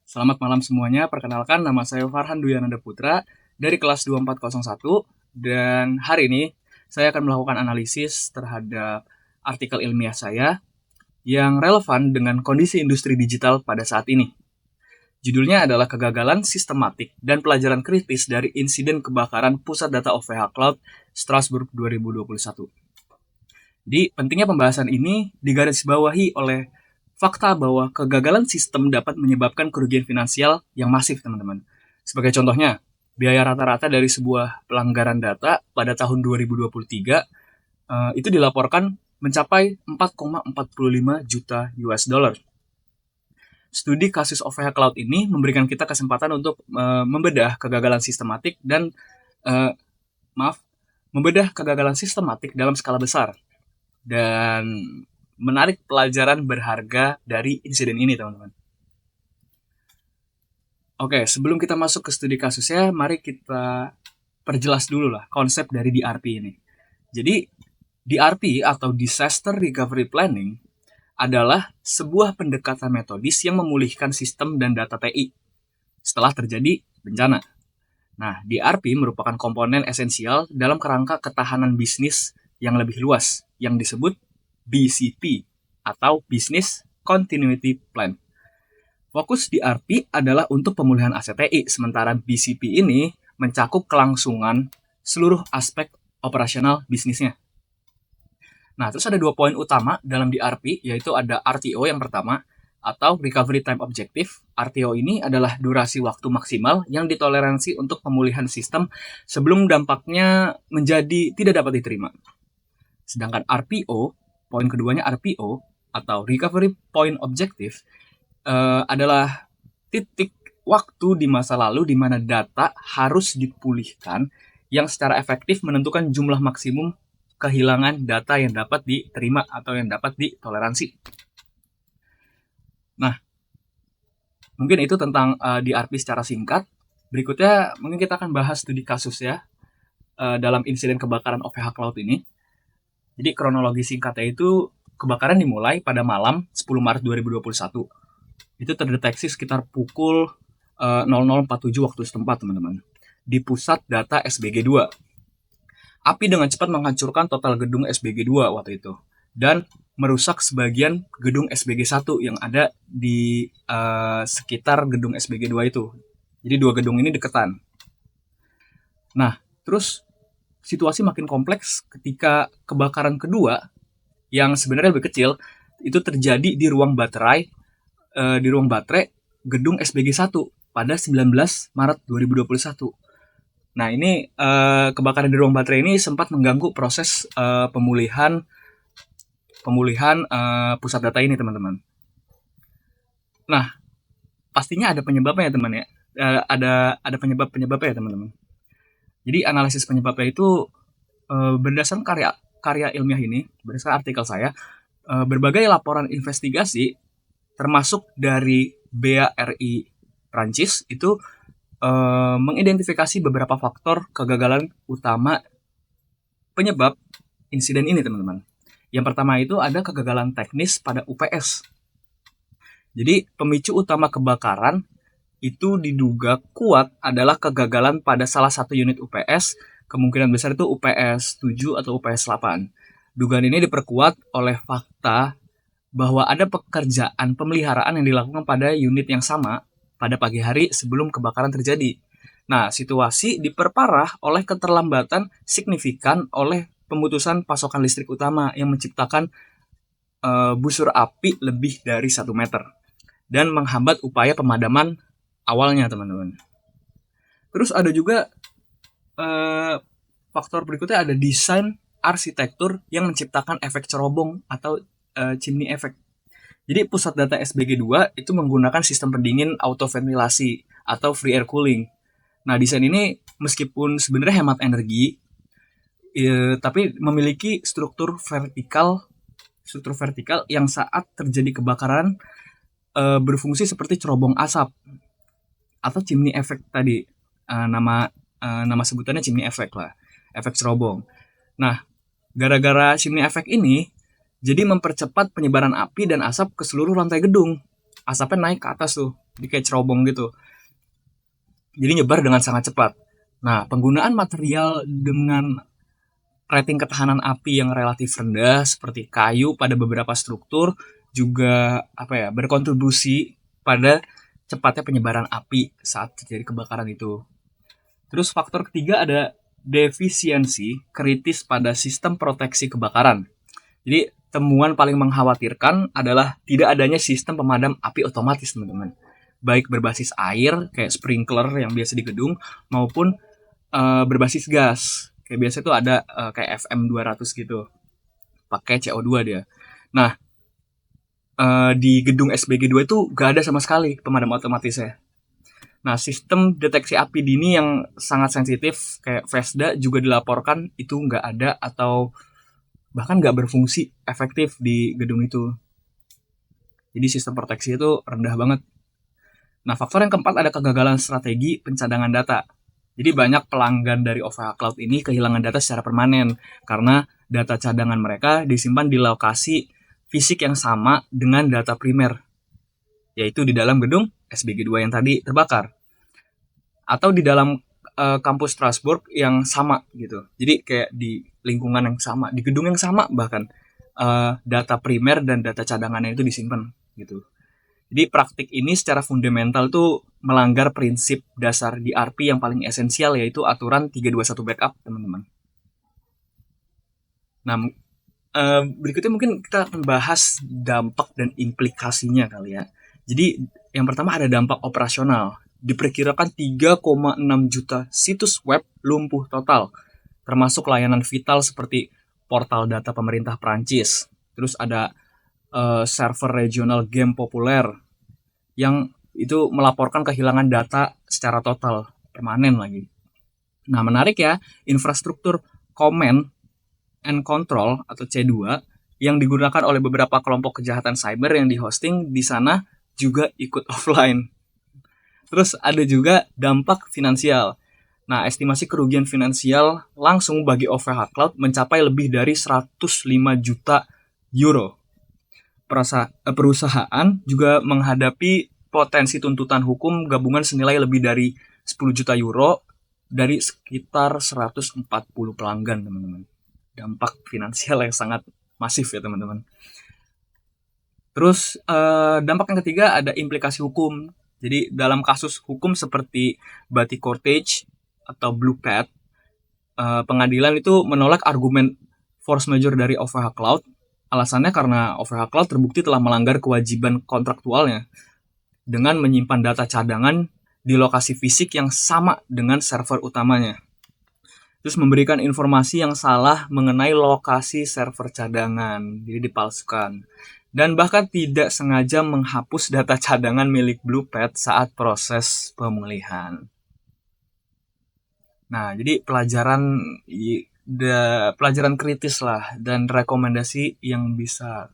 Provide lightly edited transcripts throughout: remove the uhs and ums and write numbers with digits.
Selamat malam semuanya, perkenalkan nama saya Farhan Duyananda Putra dari kelas 2401 dan hari ini saya akan melakukan analisis terhadap artikel ilmiah saya yang relevan dengan kondisi industri digital pada saat ini. Judulnya adalah Kegagalan Sistematik dan Pelajaran Kritis dari Insiden Kebakaran Pusat Data OVH Cloud Strasbourg 2021. Jadi pentingnya pembahasan ini digarisbawahi oleh fakta bahwa kegagalan sistem dapat menyebabkan kerugian finansial yang masif, teman-teman. Sebagai contohnya, biaya rata-rata dari sebuah pelanggaran data pada tahun 2023 itu dilaporkan mencapai 4,45 juta US dollar. Studi kasus OVH Cloud ini memberikan kita kesempatan untuk membedah kegagalan sistematik dan membedah kegagalan sistematik dalam skala besar dan menarik pelajaran berharga dari insiden ini, teman-teman. Oke, sebelum kita masuk ke studi kasusnya, mari kita perjelas dulu lah konsep dari DRP ini. Jadi, DRP atau Disaster Recovery Planning adalah sebuah pendekatan metodis yang memulihkan sistem dan data TI setelah terjadi bencana. Nah, DRP merupakan komponen esensial dalam kerangka ketahanan bisnis yang lebih luas, yang disebut BCP atau Business Continuity Plan. Fokus DRP adalah untuk pemulihan aset TI, sementara BCP ini mencakup kelangsungan seluruh aspek operasional bisnisnya. Nah, terus ada 2 poin utama dalam DRP, yaitu ada RTO yang pertama, atau Recovery Time Objective. RTO ini adalah durasi waktu maksimal yang ditoleransi untuk pemulihan sistem sebelum dampaknya menjadi tidak dapat diterima. Sedangkan RPO, poin keduanya RPO atau Recovery Point Objective adalah titik waktu di masa lalu di mana data harus dipulihkan yang secara efektif menentukan jumlah maksimum kehilangan data yang dapat diterima atau yang dapat ditoleransi. Nah, mungkin itu tentang DRP secara singkat. Berikutnya mungkin kita akan bahas studi kasus ya dalam insiden kebakaran OVH Cloud ini. Jadi kronologi singkatnya itu kebakaran dimulai pada malam 10 Maret 2021. Itu terdeteksi sekitar pukul 00.47 waktu setempat, teman-teman. Di pusat data SBG2. Api dengan cepat menghancurkan total gedung SBG2 waktu itu. Dan merusak sebagian gedung SBG1 yang ada di sekitar gedung SBG2 itu. Jadi 2 gedung ini deketan. Nah, terus situasi makin kompleks ketika kebakaran kedua yang sebenarnya lebih kecil itu terjadi di ruang baterai gedung SBG1 pada 19 Maret 2021. Nah, ini kebakaran di ruang baterai ini sempat mengganggu proses pemulihan pusat data ini, teman-teman. Nah, pastinya ada penyebabnya ya, teman ya. Ada penyebabnya ya, teman-teman. Jadi analisis penyebabnya itu berdasarkan karya ilmiah ini, berdasarkan artikel saya, berbagai laporan investigasi termasuk dari BARI Prancis itu mengidentifikasi beberapa faktor kegagalan utama penyebab insiden ini, teman-teman. Yang pertama itu ada kegagalan teknis pada UPS. Jadi pemicu utama kebakaran itu diduga kuat adalah kegagalan pada salah satu unit UPS, kemungkinan besar itu UPS 7 atau UPS 8. Dugaan ini diperkuat oleh fakta bahwa ada pekerjaan pemeliharaan yang dilakukan pada unit yang sama pada pagi hari sebelum kebakaran terjadi. Nah, situasi diperparah oleh keterlambatan signifikan oleh pemutusan pasokan listrik utama yang menciptakan busur api lebih dari 1 meter dan menghambat upaya pemadaman awalnya, teman-teman. Terus ada juga faktor berikutnya ada desain arsitektur yang menciptakan efek cerobong atau chimney effect. Jadi pusat data SBG2 itu menggunakan sistem pendingin autoventilasi atau free air cooling. Nah, desain ini meskipun sebenarnya hemat energi, tapi memiliki struktur vertikal yang saat terjadi kebakaran berfungsi seperti cerobong asap atau chimney effect tadi. Nama sebutannya chimney effect lah, efek cerobong. Nah, gara-gara chimney effect ini jadi mempercepat penyebaran api dan asap ke seluruh lantai gedung asapnya naik ke atas tuh, jadi kayak cerobong gitu. Jadi nyebar dengan sangat cepat. Nah, penggunaan material dengan rating ketahanan api yang relatif rendah seperti kayu pada beberapa struktur juga berkontribusi pada cepatnya penyebaran api saat terjadi kebakaran itu. Terus faktor ketiga ada defisiensi kritis pada sistem proteksi kebakaran. Jadi temuan paling mengkhawatirkan adalah tidak adanya sistem pemadam api otomatis, teman-teman. Baik berbasis air kayak sprinkler yang biasa di gedung maupun berbasis gas. Kayak biasa itu ada kayak FM 200 gitu. Pakai CO2 dia. Nah, di gedung SBG 2 itu gak ada sama sekali pemadam otomatisnya. Nah, sistem deteksi api dini yang sangat sensitif kayak VESDA juga dilaporkan itu nggak ada atau bahkan nggak berfungsi efektif di gedung itu. Jadi sistem proteksi itu rendah banget. Nah, faktor yang keempat ada kegagalan strategi pencadangan data. Jadi banyak pelanggan dari OVH Cloud ini kehilangan data secara permanen karena data cadangan mereka disimpan di lokasi fisik yang sama dengan data primer, yaitu di dalam gedung SBG 2 yang tadi terbakar. Atau di dalam kampus Strasbourg yang sama gitu. Jadi kayak di lingkungan yang sama, di gedung yang sama bahkan data primer dan data cadangannya itu disimpan gitu. Jadi praktik ini secara fundamental tuh melanggar prinsip dasar DRP yang paling esensial yaitu aturan 321 backup, teman-teman. Nah, berikutnya mungkin kita akan bahas dampak dan implikasinya kali ya. Jadi yang pertama ada dampak operasional. Diperkirakan 3,6 juta situs web lumpuh total, termasuk layanan vital seperti portal data pemerintah Prancis. Terus ada server regional game populer yang itu melaporkan kehilangan data secara total, permanen lagi. Nah, menarik ya, infrastruktur command and control atau C2 yang digunakan oleh beberapa kelompok kejahatan cyber yang dihosting di sana juga ikut offline. Terus ada juga dampak finansial. Nah, estimasi kerugian finansial langsung bagi OVH Cloud mencapai lebih dari 105 juta euro. Perusahaan juga menghadapi potensi tuntutan hukum gabungan senilai lebih dari 10 juta euro dari sekitar 140 pelanggan, teman-teman. Dampak finansial yang sangat masif ya, teman-teman. Terus dampak yang ketiga ada implikasi hukum. Jadi dalam kasus hukum seperti Bati Cortege atau Blue Pad, pengadilan itu menolak argumen force majeure dari OVH Cloud. Alasannya karena OVH Cloud terbukti telah melanggar kewajiban kontraktualnya dengan menyimpan data cadangan di lokasi fisik yang sama dengan server utamanya. Terus memberikan informasi yang salah mengenai lokasi server cadangan, jadi dipalsukan. Dan bahkan tidak sengaja menghapus data cadangan milik Bluepad saat proses pemulihan. Nah, jadi pelajaran kritis lah dan rekomendasi yang bisa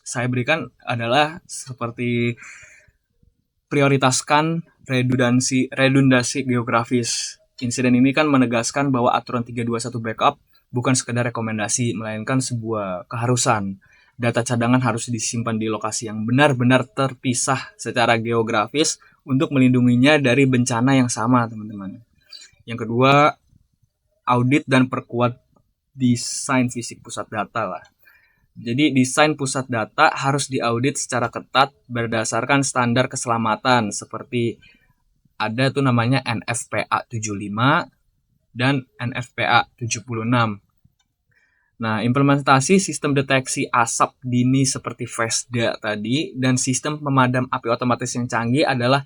saya berikan adalah seperti prioritaskan redundasi geografis. Insiden ini kan menegaskan bahwa aturan 321 backup bukan sekedar rekomendasi, melainkan sebuah keharusan. Data cadangan harus disimpan di lokasi yang benar-benar terpisah secara geografis untuk melindunginya dari bencana yang sama, teman-teman. Yang kedua, audit dan perkuat desain fisik pusat data lah. Jadi desain pusat data harus diaudit secara ketat berdasarkan standar keselamatan seperti ada tuh namanya NFPA 75 dan NFPA 76. Nah, implementasi sistem deteksi asap dini seperti VESDA tadi dan sistem pemadam api otomatis yang canggih adalah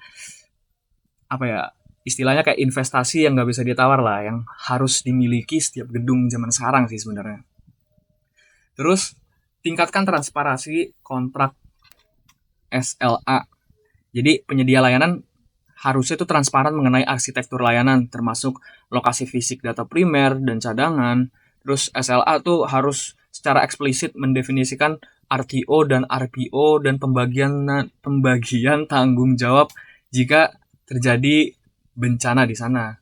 istilahnya kayak investasi yang nggak bisa ditawar lah, yang harus dimiliki setiap gedung zaman sekarang sih sebenarnya. Terus tingkatkan transparansi kontrak SLA. Jadi penyedia layanan harusnya itu transparan mengenai arsitektur layanan, termasuk lokasi fisik data primer dan cadangan. Terus SLA tuh harus secara eksplisit mendefinisikan RTO dan RPO dan pembagian tanggung jawab jika terjadi bencana di sana.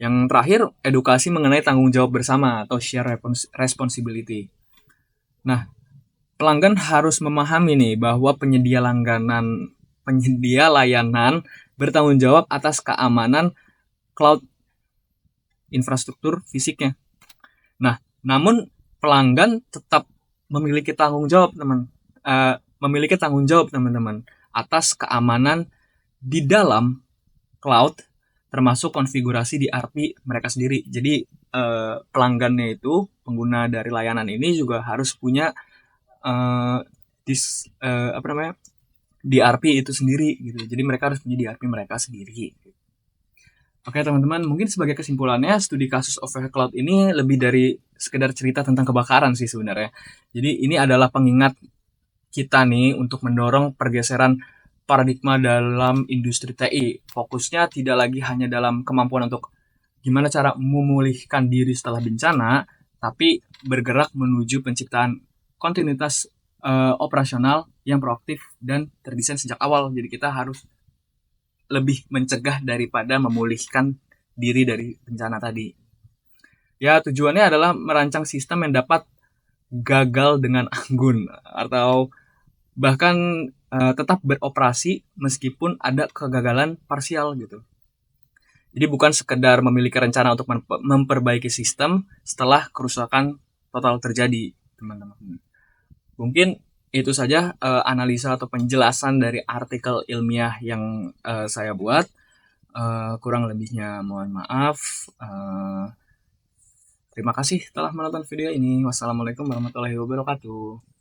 Yang terakhir, edukasi mengenai tanggung jawab bersama atau share responsibility. Nah, pelanggan harus memahami nih bahwa penyedia layanan bertanggung jawab atas keamanan cloud infrastruktur fisiknya. Nah, namun pelanggan tetap memiliki tanggung jawab, teman-teman, atas keamanan di dalam cloud, termasuk konfigurasi di ARPI mereka sendiri. Jadi pelanggannya itu, pengguna dari layanan ini juga harus punya eh, DRP itu sendiri gitu. Jadi mereka harus punya DRP mereka sendiri. Oke teman-teman, mungkin sebagai kesimpulannya studi kasus overcloud ini lebih dari sekedar cerita tentang kebakaran sih sebenarnya. Jadi ini adalah pengingat kita nih untuk mendorong pergeseran paradigma dalam industri TI. Fokusnya tidak lagi hanya dalam kemampuan untuk gimana cara memulihkan diri setelah bencana, tapi bergerak menuju penciptaan kontinuitas operasional yang proaktif dan terdesain sejak awal. Jadi kita harus lebih mencegah daripada memulihkan diri dari bencana tadi. Ya, tujuannya adalah merancang sistem yang dapat gagal dengan anggun atau bahkan tetap beroperasi meskipun ada kegagalan parsial gitu. Jadi bukan sekedar memiliki rencana untuk memperbaiki sistem setelah kerusakan total terjadi, teman-teman. Mungkin itu saja analisa atau penjelasan dari artikel ilmiah yang saya buat. Kurang lebihnya mohon maaf. Terima kasih telah menonton video ini. Wassalamualaikum warahmatullahi wabarakatuh.